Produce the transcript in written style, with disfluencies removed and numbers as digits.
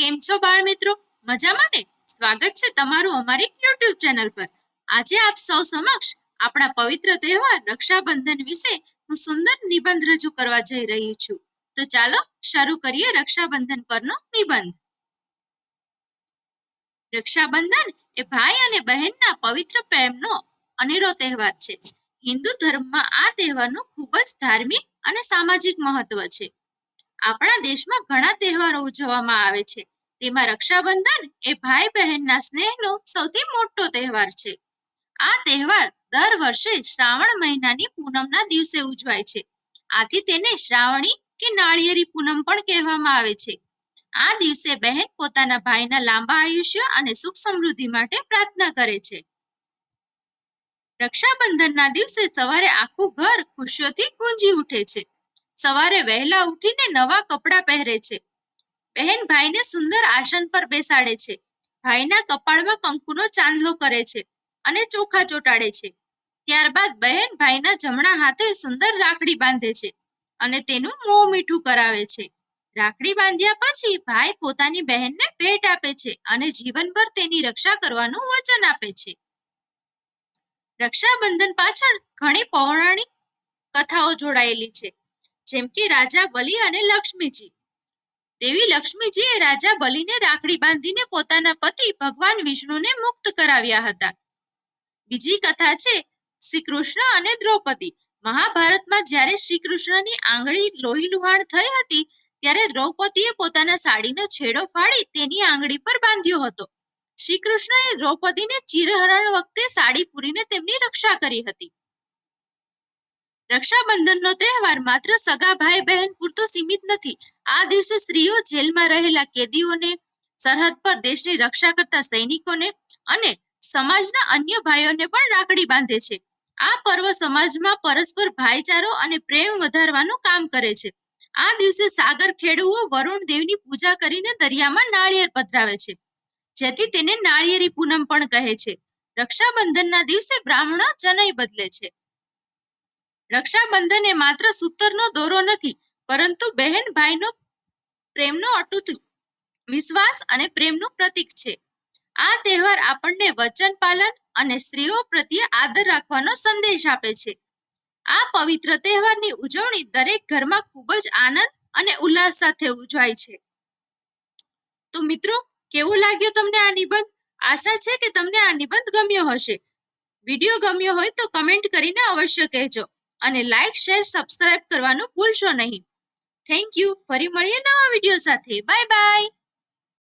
કેમ છો બાળ મિત્રો? મજામાં ને? સ્વાગત છે તમારું અમારી YouTube ચેનલ પર. આજે આપ સૌ સમક્ષ આપણા પવિત્ર તહેવાર રક્ષાબંધન વિશે હું સુંદર નિબંધ રજૂ કરવા જઈ રહી છું. તો ચાલો શરૂ કરીએ રક્ષાબંધન પરનો નિબંધ. રક્ષાબંધન એ ભાઈ અને બહેનના પવિત્ર પ્રેમનો અનેરો તહેવાર છે. હિન્દુ ધર્મમાં આ તહેવારનું ખૂબ જ ધાર્મિક અને સામાજિક મહત્વ છે. આપણા દેશમાં ઘણા તહેવારો ઉજવવામાં આવે છે. તેમાં રક્ષાબંધન એ ભાઈ બહેનના સ્નેહનો સૌથી મોટો તહેવાર છે. આ તહેવાર દર વર્ષે શ્રાવણ મહિનાની પૂનમના દિવસે ઉજવાય છે. આથી તેને શ્રાવણી કે નાળિયેરી પૂનમ પણ કહેવામાં આવે છે. આ દિવસે બહેન પોતાના ભાઈના લાંબા આયુષ્ય અને સુખ સમૃદ્ધિ માટે પ્રાર્થના કરે છે. રક્ષાબંધનના દિવસે સવારે આખું ઘર ખુશીઓથી ગુંજી ઉઠે છે. સવારે વહેલા ઉઠીને નવા કપડાં પહેરે છે. બહેન ભાઈને સુંદર આસન પર બેસાડે છે. ભાઈના કપાળમાં કંકુનો ચાંદલો કરે છે અને ચોખા ચોંટાડે છે. ત્યારબાદ બહેન ભાઈના જમણા હાથે સુંદર રાખડી બાંધે છે અને તેનું મોં મીઠું કરાવે છે. રાખડી બાંધ્યા પછી ભાઈ પોતાની બહેનને ભેટ આપે છે અને જીવનભર તેની રક્ષા કરવાનું વચન આપે છે. રક્ષાબંધન પાછળ ઘણી પૌરાણિક કથાઓ જોડાયેલી છે, જેમ કે રાજા બલિ અને લક્ષ્મીજી. દેવી લક્ષ્મીજીએ રાજા બલિને રાખડી બાંધીને પોતાના પતિ ભગવાન વિષ્ણુને મુક્ત કરાવ્યા હતા. બીજી કથા છે શ્રી કૃષ્ણ અને દ્રૌપદી. મહાભારતમાં જ્યારે શ્રી કૃષ્ણની આંગળી લોહી લુહાણ થઈ હતી ત્યારે દ્રૌપદીએ પોતાના સાડીનો છેડો ફાડી તેની આંગળી પર બાંધ્યો હતો. શ્રી કૃષ્ણએ દ્રૌપદીને ચીરહરણ વખતે સાડી પૂરીને તેમની રક્ષા કરી હતી. રક્ષાબંધનનો તહેવાર માત્ર સગા ભાઈ બહેન પૂરતો સીમિત નથી. આ દિવસે સ્ત્રીઓ જેલમાં રહેલા કેદીઓને, સરહદ પર દેશની રક્ષા કરતા સૈનિકોને અને સમાજના અન્ય ભાઈઓને પણ રાખડી બાંધે છે. આ પર્વ સમાજમાં પરસ્પર ભાઈચારો અને પ્રેમ વધારવાનું કામ કરે છે. આ દિવસે સાગર ખેડૂઓ વરુણ દેવની પૂજા કરીને દરિયામાં નાળિયેર પધરાવે છે, જેથી તેને નાળિયેરી પૂનમ પણ કહે છે. રક્ષાબંધનના દિવસે બ્રાહ્મણો જનઈ બદલે છે. રક્ષાબંધન એ માત્ર સૂતરનો દોરો નથી, પરંતુ બહેન ભાઈનો પ્રેમનો અતૂટ વિશ્વાસ અને પ્રેમનું પ્રતીક છે. આ તહેવાર આપણને વચન પાલન અને સ્ત્રીઓ પ્રત્યે આદર રાખવાનો સંદેશ આપે છે. આ પવિત્ર તહેવારની ઉજવણી દરેક ઘરમાં ખૂબ જ આનંદ અને ઉલ્લાસ સાથે ઉજવાય છે. તો મિત્રો, કેવો લાગ્યો તમને આ નિબંધ? આશા છે કે તમને આ નિબંધ ગમ્યો હશે. વિડીયો ગમ્યો હોય તો કમેન્ટ કરીને અવશ્ય કહેજો અને લાઈક, શેર, સબસ્ક્રાઇબ કરવાનું ભૂલશો નહીં. Thank you. ફરી મળીએ નવા વિડીયો સાથે. Bye bye.